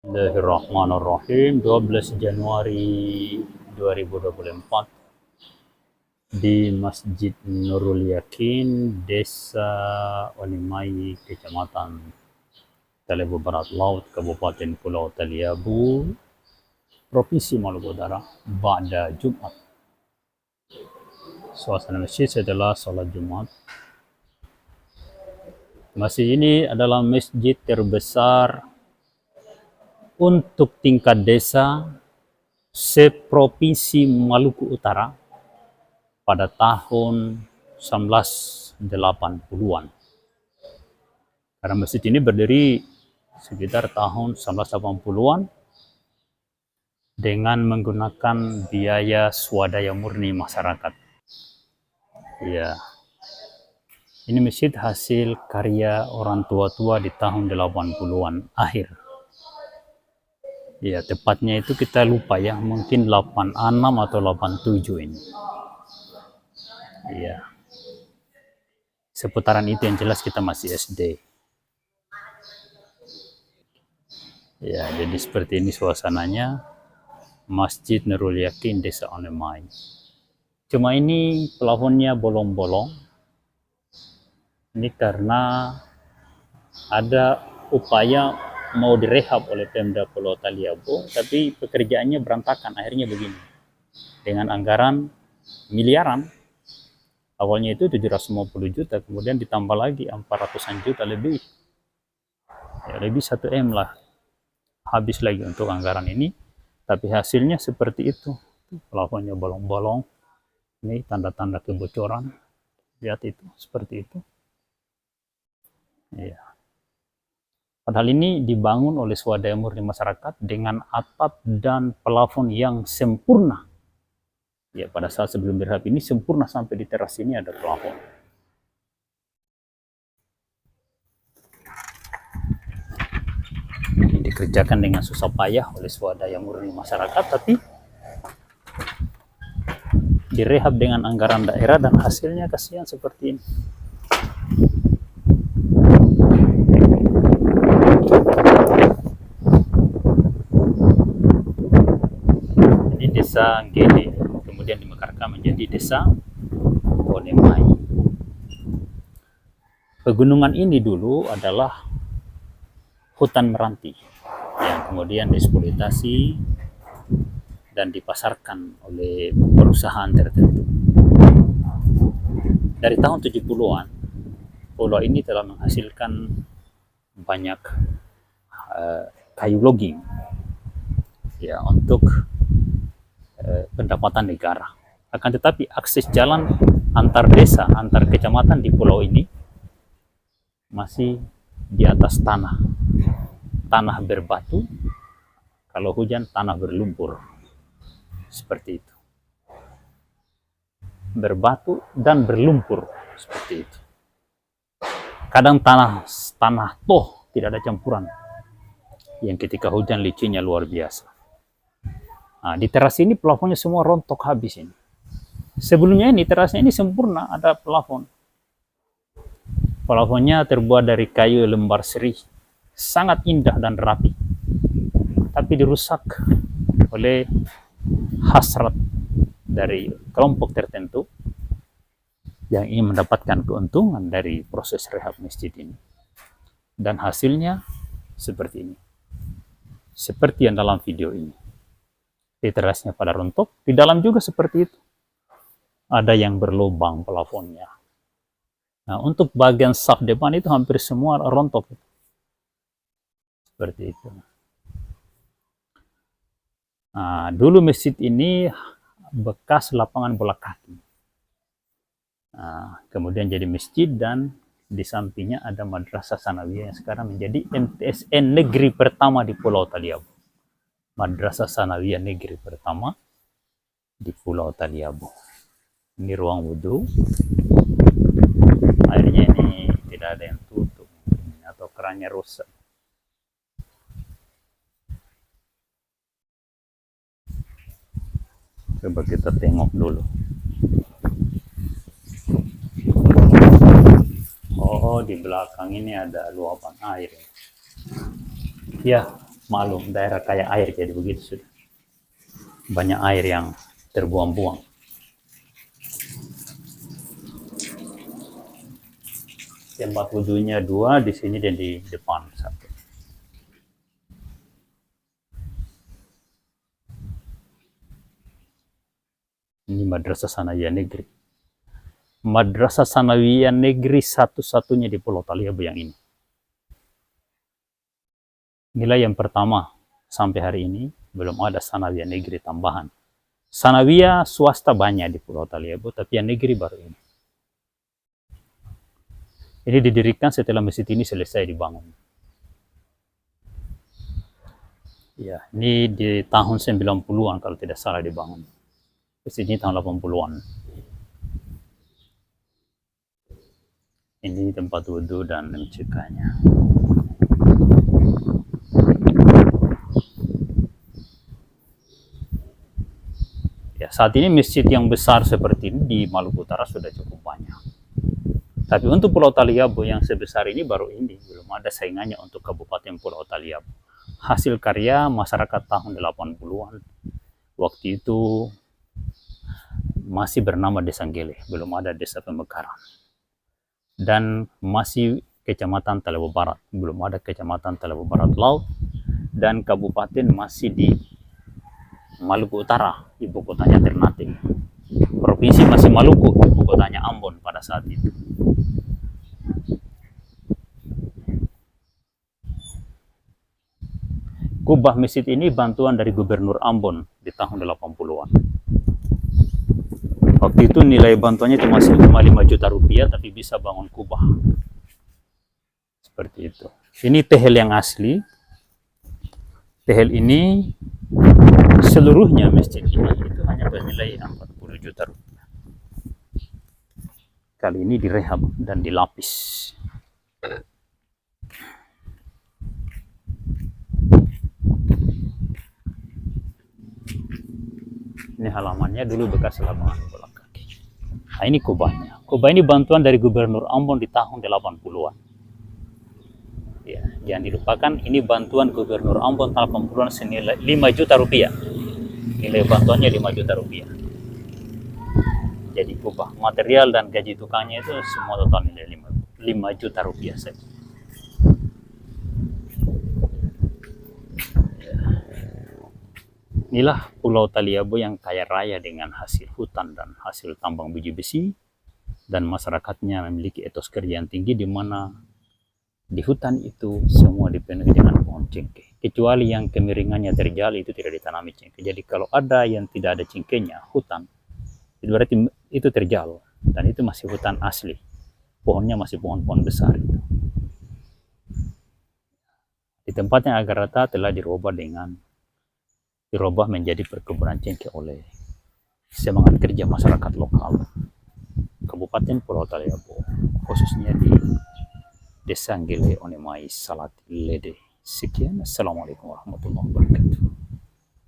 Bismillahirrahmanirrahim. 12 Januari 2024 di Masjid Nurul Yakin, Desa Onimai, Kecamatan Taliabu Barat Laut, Kabupaten Pulau Taliabu, Provinsi Maluku Utara, pada Jumat. Suasana masjid setelah sholat Jumat. Masjid ini adalah masjid terbesar untuk tingkat desa seprovinsi Maluku Utara pada tahun 1980-an. Karena masjid ini berdiri sekitar tahun 1980-an dengan menggunakan biaya swadaya murni masyarakat. Ya. Ini masjid hasil karya orang tua-tua di tahun 80-an akhir. Ya, tepatnya itu kita lupa ya, mungkin 86 atau 87 ini. Ya. Seputaran itu yang jelas kita masih SD. Ya, jadi seperti ini suasananya Masjid Nurul Yakin, Desa Onimai. Cuma ini plafonnya bolong-bolong. Ini karena ada upaya mau direhab oleh Pemda Pulau Taliabu, tapi pekerjaannya berantakan. Akhirnya begini, dengan anggaran miliaran. Awalnya itu 750 juta, kemudian ditambah lagi 400-an juta lebih. Ya, lebih 1 M lah habis lagi untuk anggaran ini, tapi hasilnya seperti itu. Plafonnya bolong-bolong. Ini tanda-tanda kebocoran. Lihat itu, seperti itu. Ya. Padahal ini dibangun oleh swadaya murni masyarakat dengan atap dan plafon yang sempurna. Ya, pada saat sebelum direhab ini sempurna, sampai di teras ini ada plafon. Ini dikerjakan dengan susah payah oleh swadaya murni masyarakat, tapi direhab dengan anggaran daerah dan hasilnya kasihan seperti ini. Desa Gede, kemudian dimekarkan menjadi Desa Onimai. Pegunungan ini dulu adalah hutan meranti yang kemudian dieksploitasi dan dipasarkan oleh perusahaan tertentu. Dari tahun 70-an, pulau ini telah menghasilkan banyak kayu logging ya, untuk pendapatan negara. Akan tetapi akses jalan antar desa, antar kecamatan di pulau ini masih di atas tanah berbatu, kalau hujan tanah berlumpur, seperti itu, berbatu dan berlumpur seperti itu. Kadang tanah toh tidak ada campuran, yang ketika hujan licinnya luar biasa. Nah, di teras ini plafonnya semua rontok habis ini. Sebelumnya ini terasnya ini sempurna, ada plafon. Plafonnya terbuat dari kayu lembar seri, sangat indah dan rapi. Tapi dirusak oleh hasrat dari kelompok tertentu yang ingin mendapatkan keuntungan dari proses rehab masjid ini. Dan hasilnya seperti ini. Seperti yang dalam video ini. Di terasnya pada rontok, di dalam juga seperti itu. Ada yang berlubang plafonnya. Nah, untuk bagian saf depan itu hampir semua rontok. Seperti itu. Nah, dulu masjid ini bekas lapangan bola kaki. Nah, kemudian jadi masjid, dan di sampingnya ada Madrasah Sanawiyah yang sekarang menjadi MTSN negeri pertama di Pulau Taliabu. Madrasah Sanawiyah negeri pertama di Pulau Taliabu. Ini ruang wudhu. Airnya ini tidak ada yang tutup atau kerannya rusak. Coba kita tengok dulu. Oh, di belakang ini ada luapan air. Ya, Malum daerah kaya air, jadi begitu sudah. Banyak air yang terbuang-buang. Tempat wudhunya 2 di sini dan di depan 1. Ini Madrasah Sanawiyah Negeri. Madrasah Sanawiyah Negeri satu-satunya di Pulau Taliabu yang ini. Inilah yang pertama sampai hari ini, belum ada Sanawiyah Negeri tambahan. Sanawiyah swasta banyak di Pulau Taliabu, tapi yang negeri baru ini. Ini didirikan setelah masjid ini selesai dibangun. Ya, ini di tahun 90-an kalau tidak salah dibangun. Masjid ini tahun 80-an. Ini tempat wudhu dan MCK-nya. Ya, saat ini masjid yang besar seperti ini di Maluku Utara sudah cukup banyak. Tapi untuk Pulau Taliabu yang sebesar ini baru ini, belum ada saingannya untuk Kabupaten Pulau Taliabu. Hasil karya masyarakat tahun 80-an. Waktu itu masih bernama Desa Gele, belum ada Desa Pemekaran. Dan masih Kecamatan Taliabu Barat, belum ada Kecamatan Taliabu Barat Laut. Dan kabupaten masih di Maluku Utara, ibu kotanya Ternate. Provinsi masih Maluku, ibu kotanya Ambon pada saat itu. Kubah masjid ini bantuan dari Gubernur Ambon di tahun 80-an. Waktu itu nilai bantuannya cuma 5 juta rupiah, tapi bisa bangun kubah. Seperti itu. Ini tehel yang asli. Tehel ini seluruhnya masjid ini itu hanya bernilai 40 juta rupiah. Kali ini direhab dan dilapis. Ini halamannya, dulu bekas lapangan bola kaki. Nah, ini kubahnya. Kubah ini bantuan dari Gubernur Ambon di tahun 80-an. Ya, jangan dilupakan, ini bantuan Gubernur Ambon tahun 80-an senilai 5 juta rupiah. Nilai bantuannya 5 juta rupiah. Jadi kubah, material dan gaji tukangnya itu semua total nilai 5 juta rupiah saja. Inilah Pulau Taliabu yang kaya raya dengan hasil hutan dan hasil tambang biji besi, dan masyarakatnya memiliki etos kerja yang tinggi, di mana di hutan itu semua dipenuhi dengan pohon cengkeh. Kecuali yang kemiringannya terjal itu tidak ditanami cengkeh. Jadi kalau ada yang tidak ada cengkehnya, hutan, itu berarti itu terjal, dan itu masih hutan asli. Pohonnya masih pohon-pohon besar itu. Di tempat yang agak rata telah dirubah menjadi perkebunan cengkeh oleh semangat kerja masyarakat lokal Kabupaten Pulau Taliabu, khususnya di Desa Gele Onemai Salat Lede. Sekian, assalamualaikum warahmatullahi wabarakatuh.